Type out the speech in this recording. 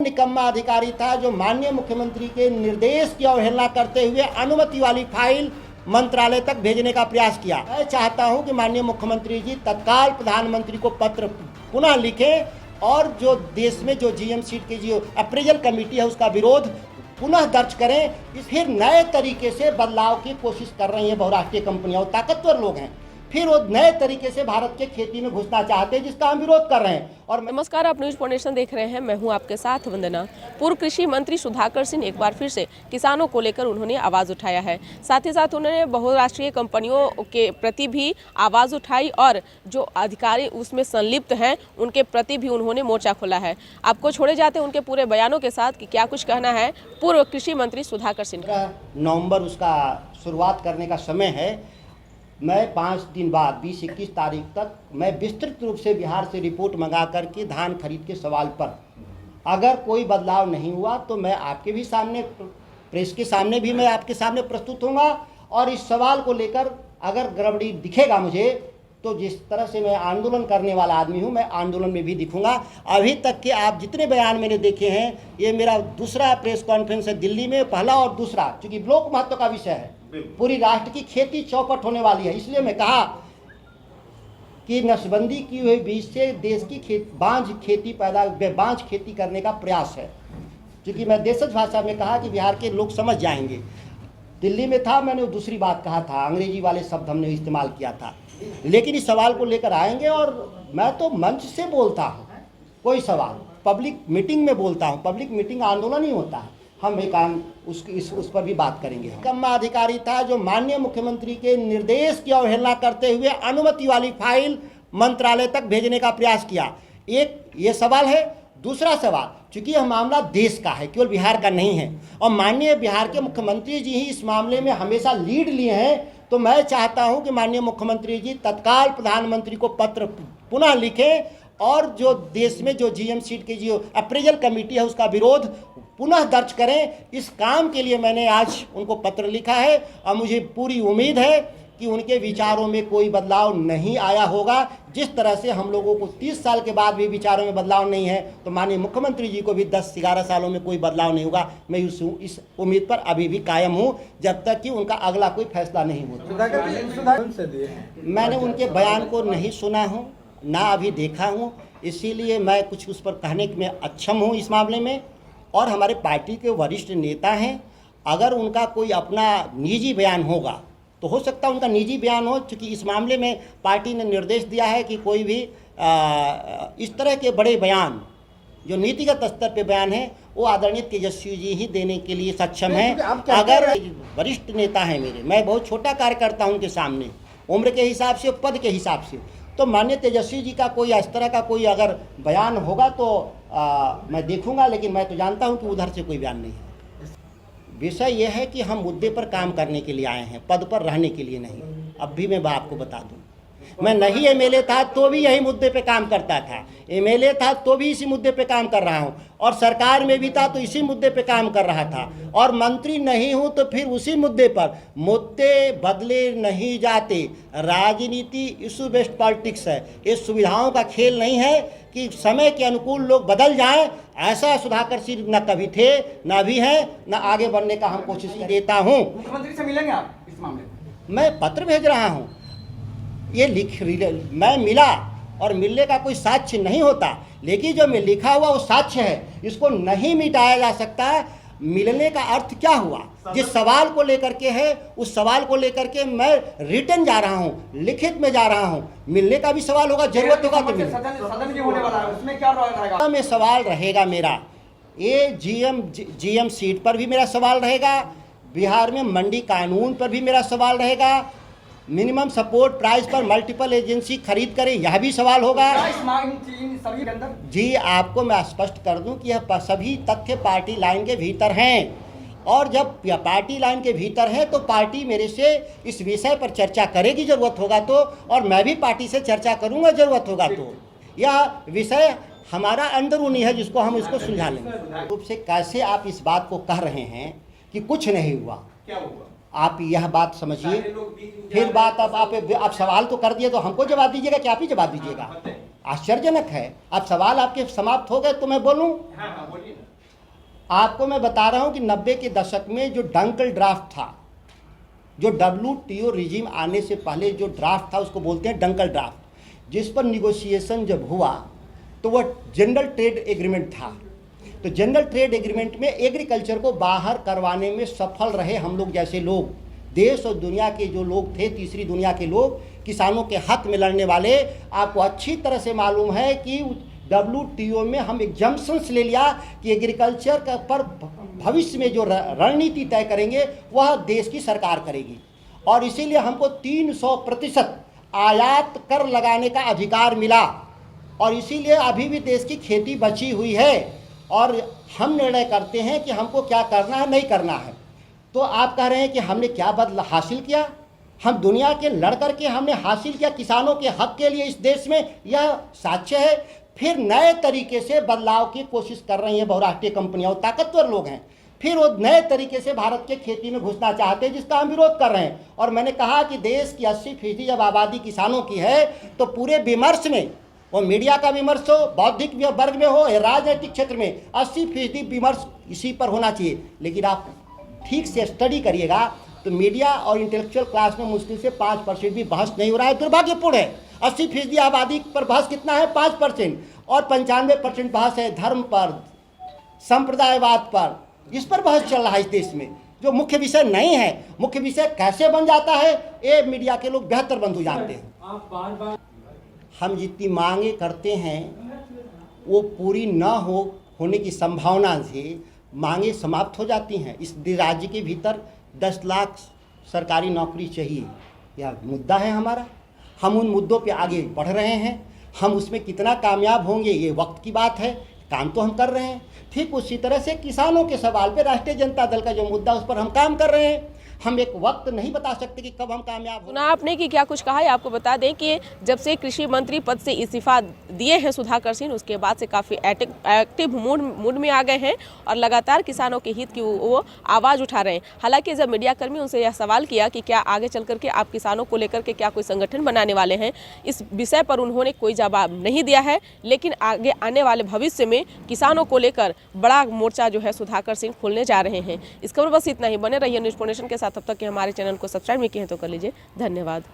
निकम्मा अधिकारी था जो माननीय मुख्यमंत्री के निर्देश की अवहेलना करते हुए अनुमति वाली फाइल मंत्रालय तक भेजने का प्रयास किया। मैं चाहता हूं कि माननीय मुख्यमंत्री जी तत्काल प्रधानमंत्री को पत्र पुनः लिखें और जो देश में जो जीएम सीट की जो अप्रेजल कमेटी है उसका विरोध पुनः दर्ज करें। फिर नए तरीके से बदलाव की कोशिश कर रही हैं बहुराष्ट्रीय कंपनियां, ताकतवर लोग हैं, फिर वो नए तरीके से भारत के खेती में घुसना चाहते हैं, जिसका हम विरोध कर रहे हैं। और नमस्कार, आप न्यूज फाउंडेशन देख रहे हैं। मैं हूं आपके साथ वंदना। पूर्व कृषि मंत्री सुधाकर सिंह एक बार फिर से किसानों को लेकर उन्होंने आवाज उठाया है। साथ ही साथ उन्होंने बहुराष्ट्रीय कंपनियों के प्रति भी आवाज उठाई और जो अधिकारी उसमें संलिप्त हैं उनके प्रति भी उन्होंने मोर्चा खोला है। आपको छोड़े जाते हैं उनके पूरे बयानों के साथ कि क्या कुछ कहना है पूर्व कृषि मंत्री सुधाकर सिंह का। नवंबर उसका शुरुआत करने का समय है। मैं 5 दिन बाद 20-21 तारीख तक मैं विस्तृत रूप से बिहार से रिपोर्ट मंगा करके धान खरीद के सवाल पर अगर कोई बदलाव नहीं हुआ तो मैं आपके भी सामने, प्रेस के सामने भी मैं आपके सामने प्रस्तुत होऊंगा। और इस सवाल को लेकर अगर गड़बड़ी दिखेगा मुझे तो जिस तरह से मैं आंदोलन करने वाला आदमी हूं, मैं आंदोलन में भी दिखूंगा। अभी तक के आप जितने बयान मैंने देखे हैं, ये मेरा दूसरा प्रेस कॉन्फ्रेंस है दिल्ली में, पहला और दूसरा, क्योंकि ब्लॉक महत्व का विषय है। पूरी राष्ट्र की खेती चौपट होने वाली है, इसलिए मैं कहा कि नसबंदी की हुई बीज से देश की बांझ खेती करने का प्रयास है। क्योंकि मैं देशज भाषा में कहा कि बिहार के लोग समझ जाएंगे। दिल्ली में था, मैंने दूसरी बात कहा था, अंग्रेजी वाले शब्द हमने इस्तेमाल किया था। लेकिन इस सवाल को लेकर आएंगे और मैं तो मंच से बोलता हूँ, कोई सवाल पब्लिक मीटिंग में बोलता हूँ। पब्लिक मीटिंग आंदोलन ही होता है। हम एक उस पर भी बात करेंगे। निकम्मा अधिकारी था जो माननीय मुख्यमंत्री के निर्देश की अवहेलना करते हुए अनुमति वाली फाइल मंत्रालय तक भेजने का प्रयास किया। एक ये सवाल है। दूसरा सवाल, चूंकि यह मामला देश का है, केवल बिहार का नहीं है, और माननीय बिहार के मुख्यमंत्री जी ही इस मामले में हमेशा लीड लिए हैं, तो मैं चाहता हूं कि माननीय मुख्यमंत्री जी तत्काल प्रधानमंत्री को पत्र पुनः लिखें और जो देश में जो जीएम सीट की जो अप्रेजल कमेटी है उसका विरोध पुनः दर्ज करें। इस काम के लिए मैंने आज उनको पत्र लिखा है और मुझे पूरी उम्मीद है कि उनके विचारों में कोई बदलाव नहीं आया होगा। जिस तरह से हम लोगों को 30 साल के बाद भी विचारों में बदलाव नहीं है, तो माननीय मुख्यमंत्री जी को भी 10-11 सालों में कोई बदलाव नहीं होगा। मैं इस उम्मीद पर अभी भी कायम हूँ जब तक कि उनका अगला कोई फैसला नहीं होता। मैंने उनके बयान को नहीं सुना हूँ, ना अभी देखा हूँ, इसीलिए मैं कुछ उस पर कहने में अक्षम हूँ इस मामले में। और हमारे पार्टी के वरिष्ठ नेता हैं, अगर उनका कोई अपना निजी बयान होगा तो हो सकता है उनका निजी बयान हो, क्योंकि इस मामले में पार्टी ने निर्देश दिया है कि कोई भी इस तरह के बड़े बयान जो नीतिगत स्तर पे बयान है वो आदरणीय तेजस्वी जी ही देने के लिए सक्षम हैं। अगर वरिष्ठ नेता हैं मेरे, मैं बहुत छोटा कार्यकर्ता हूं उनके सामने, उम्र के हिसाब से, पद के हिसाब से, तो माननीय तेजस्वी जी का कोई इस तरह का कोई अगर बयान होगा तो मैं देखूंगा। लेकिन मैं तो जानता हूं कि उधर से कोई बयान नहीं है। विषय यह है कि हम मुद्दे पर काम करने के लिए आए हैं, पद पर रहने के लिए नहीं। अब भी मैं आपको बता दूं, मैं नहीं एमएलए था तो भी यही मुद्दे पे काम करता था, एमएलए था तो भी इसी मुद्दे पे काम कर रहा हूं, और सरकार में भी था तो इसी मुद्दे पे काम कर रहा था, और मंत्री नहीं हूं तो फिर उसी मुद्दे पर। मुद्दे बदले नहीं जाते, राजनीति इशू बेस्ड पॉलिटिक्स है। ये सुविधाओं का खेल नहीं है कि समय के अनुकूल लोग बदल जाएं। ऐसा सुधाकर सिंह न कभी थे, न अभी है, न आगे बढ़ने का हम कोशिश देता हूं। मुख्यमंत्री से मिलेंगे आप इस मामले में? मैं पत्र भेज रहा हूं, ये मैं मिला और मिलने का कोई साक्ष्य नहीं होता, लेकिन जो मैं लिखा हुआ वो साक्ष्य है, इसको नहीं मिटाया जा सकता। मिलने का अर्थ क्या हुआ? जिस सवाल को लेकर के है, उस सवाल को लेकर के मैं रिटर्न जा रहा हूँ, लिखित में जा रहा हूँ। मिलने का भी सवाल होगा, जरूरत होगा तो सदन भी होने वाला है, उसमें क्या रहेगा? में सवाल रहेगा मेरा, ये जीएम सीट पर भी मेरा सवाल रहेगा, बिहार में मंडी कानून पर भी मेरा सवाल रहेगा, मिनिमम सपोर्ट प्राइस पर मल्टीपल एजेंसी खरीद करे, यह भी सवाल होगा। सभी के अंदर जी, आपको मैं स्पष्ट कर दूं कि यह सभी तथ्य पार्टी लाइन के भीतर हैं, और जब पार्टी लाइन के भीतर है तो पार्टी मेरे से इस विषय पर चर्चा करेगी जरूरत होगा तो, और मैं भी पार्टी से चर्चा करूंगा जरूरत होगा तो। यह विषय हमारा अंदरूनी है जिसको हम इसको सुलझा लेंगे। रूप से कैसे आप इस बात को कह रहे हैं कि कुछ नहीं हुआ? क्या हुआ? आप यह बात समझिए। फिर बात अब आप सवाल तो कर दिए तो हमको जवाब दीजिएगा कि आप ही जवाब दीजिएगा? आश्चर्यजनक है। अब सवाल आपके समाप्त हो गए तो मैं बोलूं? आपको मैं बता रहा हूं कि 90 के दशक में जो डंकल ड्राफ्ट था, जो WTO रिजीम आने से पहले जो ड्राफ्ट था उसको बोलते हैं डंकल ड्राफ्ट, जिस पर निगोशिएशन जब हुआ तो वह जनरल ट्रेड एग्रीमेंट था। तो जनरल ट्रेड एग्रीमेंट में एग्रीकल्चर को बाहर करवाने में सफल रहे हम लोग जैसे लोग, देश और दुनिया के जो लोग थे, तीसरी दुनिया के लोग, किसानों के हक में लड़ने वाले। आपको अच्छी तरह से मालूम है कि WTO में हम एग्जम्पशंस ले लिया कि एग्रीकल्चर का पर भविष्य में जो रणनीति तय करेंगे वह देश की सरकार करेगी, और इसीलिए हमको 300% आयात कर लगाने का अधिकार मिला, और इसीलिए अभी भी देश की खेती बची हुई है और हम निर्णय करते हैं कि हमको क्या करना है, नहीं करना है। तो आप कह रहे हैं कि हमने क्या बदला हासिल किया? हम दुनिया के लड़ करके हमने हासिल किया किसानों के हक के लिए इस देश में, यह साक्ष्य है। फिर नए तरीके से बदलाव की कोशिश कर रही हैं बहुराष्ट्रीय कंपनियां, ताकतवर लोग हैं, फिर वो नए तरीके से भारत के खेती में घुसना चाहते हैं, जिसका हम विरोध कर रहे हैं। और मैंने कहा कि देश की 80% जब आबादी किसानों की है तो पूरे विमर्श में, वो मीडिया का विमर्श हो, बौद्धिक वर्ग में हो, राजनीतिक क्षेत्र में, 80% विमर्श इसी पर होना चाहिए। लेकिन आप ठीक से स्टडी करिएगा तो मीडिया और इंटेलेक्चुअल क्लास में मुश्किल से 5% भी बहस नहीं हो रहा है। दुर्भाग्यपूर्ण है। 80% आबादी पर बहस कितना है? 5%, और 95% बहस है धर्म पर, संप्रदायवाद पर। इस पर बहस चल रहा है इस देश में, जो मुख्य विषय नहीं है। मुख्य विषय कैसे बन जाता है ये मीडिया के लोग बेहतर बंधु जानते हैं। हम जितनी मांगे करते हैं वो पूरी न होने की संभावना से मांगे समाप्त हो जाती हैं। इस राज्य के भीतर 10 लाख सरकारी नौकरी चाहिए, यह मुद्दा है हमारा। हम उन मुद्दों पे आगे बढ़ रहे हैं। हम उसमें कितना कामयाब होंगे ये वक्त की बात है, काम तो हम कर रहे हैं। ठीक उसी तरह से किसानों के सवाल पे राष्ट्रीय जनता दल का जो मुद्दा, उस पर हम काम कर रहे हैं। हम एक वक्त नहीं बता सकते कि कब हम कामयाब सुना आपने कि क्या कुछ कहा है। आपको बता दें कि जब से कृषि मंत्री पद से इस्तीफा दिए हैं सुधाकर सिंह, उसके बाद से काफ़ी एक्टिव मूड में आ गए हैं और लगातार किसानों के हित की वो आवाज़ उठा रहे हैं। हालांकि जब मीडियाकर्मी उनसे यह सवाल किया कि क्या आगे चल करके आप किसानों को लेकर के क्या कोई संगठन बनाने वाले हैं, इस विषय पर उन्होंने कोई जवाब नहीं दिया है। लेकिन आगे आने वाले भविष्य में किसानों को लेकर बड़ा मोर्चा जो है सुधाकर सिंह खोलने जा रहे हैं। इस खबर बस इतना ही। बने रहिए न्यूज़ नेशन के साथ। तब तक कि हमारे चैनल को सब्सक्राइब नहीं किए हैं तो कर लीजिए। धन्यवाद।